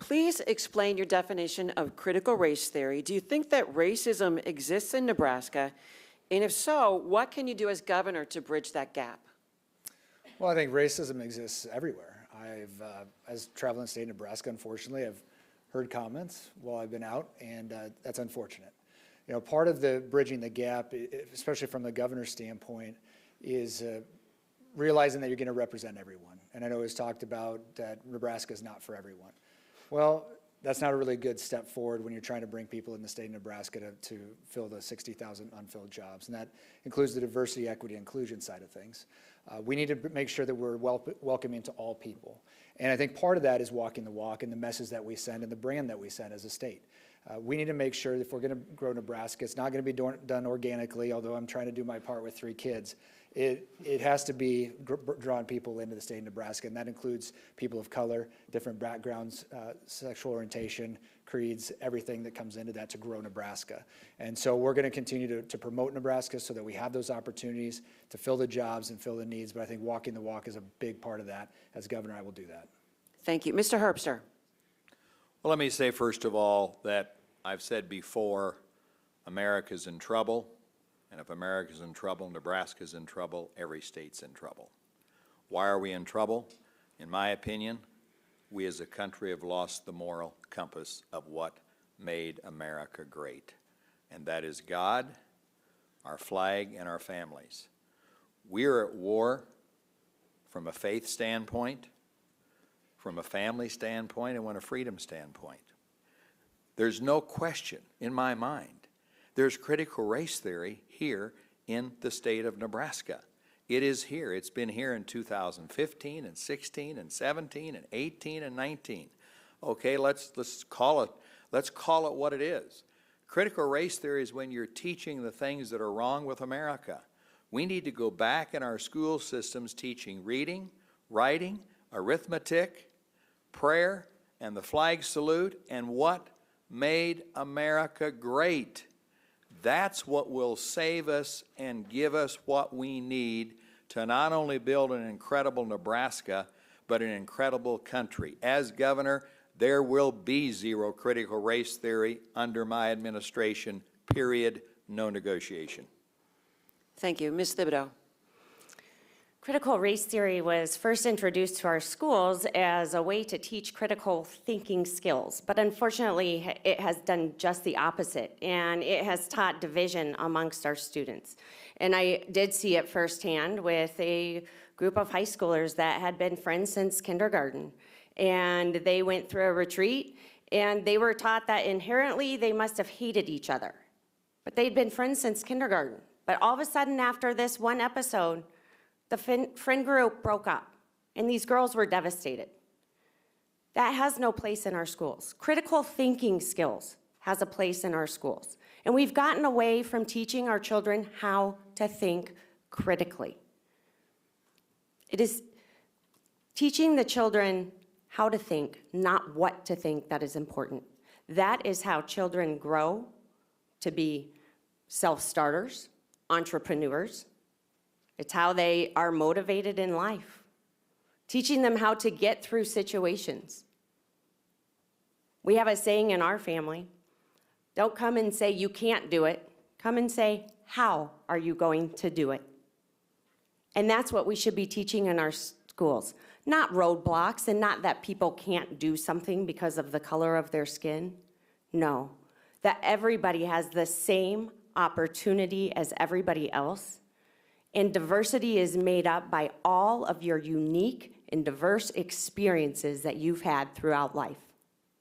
Please explain your definition of critical race theory. Do you think that racism exists in Nebraska? And if so, what can you do as governor to bridge that gap? Well, I think racism exists everywhere. As traveling in the state of Nebraska, unfortunately, I've heard comments while I've been out, and that's unfortunate. You know, part of the bridging the gap, especially from the governor's standpoint, is realizing that you're going to represent everyone. And I know it's talked about that Nebraska is not for everyone. Well, that's not a really good step forward when you're trying to bring people in the state of Nebraska to fill the 60,000 unfilled jobs. And that includes the diversity, equity, inclusion side of things. We need to make sure that we're welcoming to all people. And I think part of that is walking the walk and the message that we send and the brand that we send as a state. We need to make sure that if we're going to grow Nebraska, it's not going to be done organically, although I'm trying to do my part with 3 kids. It has to be drawing people into the state of Nebraska, and that includes people of color, different backgrounds, sexual orientation, creeds, everything that comes into that to grow Nebraska. And so we're going to continue to promote Nebraska so that we have those opportunities to fill the jobs and fill the needs, but I think walking the walk is a big part of that. As governor, I will do that. Thank you. Mr. Herbster. Well, let me say first of all that I've said before, America's in trouble. And if America's in trouble, Nebraska's in trouble, every state's in trouble. Why are we in trouble? In my opinion, we as a country have lost the moral compass of what made America great. And that is God, our flag, and our families. We are at war from a faith standpoint, from a family standpoint, and from a freedom standpoint. There's no question in my mind there's critical race theory here in the state of Nebraska. It is here. It's been here in 2015 and 16 and 17 and 18 and 19. Okay, let's call it what it is. Critical race theory is when you're teaching the things that are wrong with America. We need to go back in our school systems teaching reading, writing, arithmetic, prayer, and the flag salute, and what made America great. That's what will save us and give us what we need to not only build an incredible Nebraska, but an incredible country. As governor, there will be zero critical race theory under my administration, period, no negotiation. Thank you. Ms. Thibodeau. Critical race theory was first introduced to our schools as a way to teach critical thinking skills, but unfortunately it has done just the opposite, and it has taught division amongst our students. And I did see it firsthand with a group of high schoolers that had been friends since kindergarten, and they went through a retreat, and they were taught that inherently they must have hated each other, but they'd been friends since kindergarten. But all of a sudden, after this one episode, the friend group broke up, and these girls were devastated. That has no place in our schools. Critical thinking skills has a place in our schools. And we've gotten away from teaching our children how to think critically. It is teaching the children how to think, not what to think, that is important. That is how children grow to be self-starters, entrepreneurs. It's how they are motivated in life. Teaching them how to get through situations. We have a saying in our family, don't come and say you can't do it. Come and say, how are you going to do it? And that's what we should be teaching in our schools. Not roadblocks, and not that people can't do something because of the color of their skin. No, that everybody has the same opportunity as everybody else. And diversity is made up by all of your unique and diverse experiences that you've had throughout life.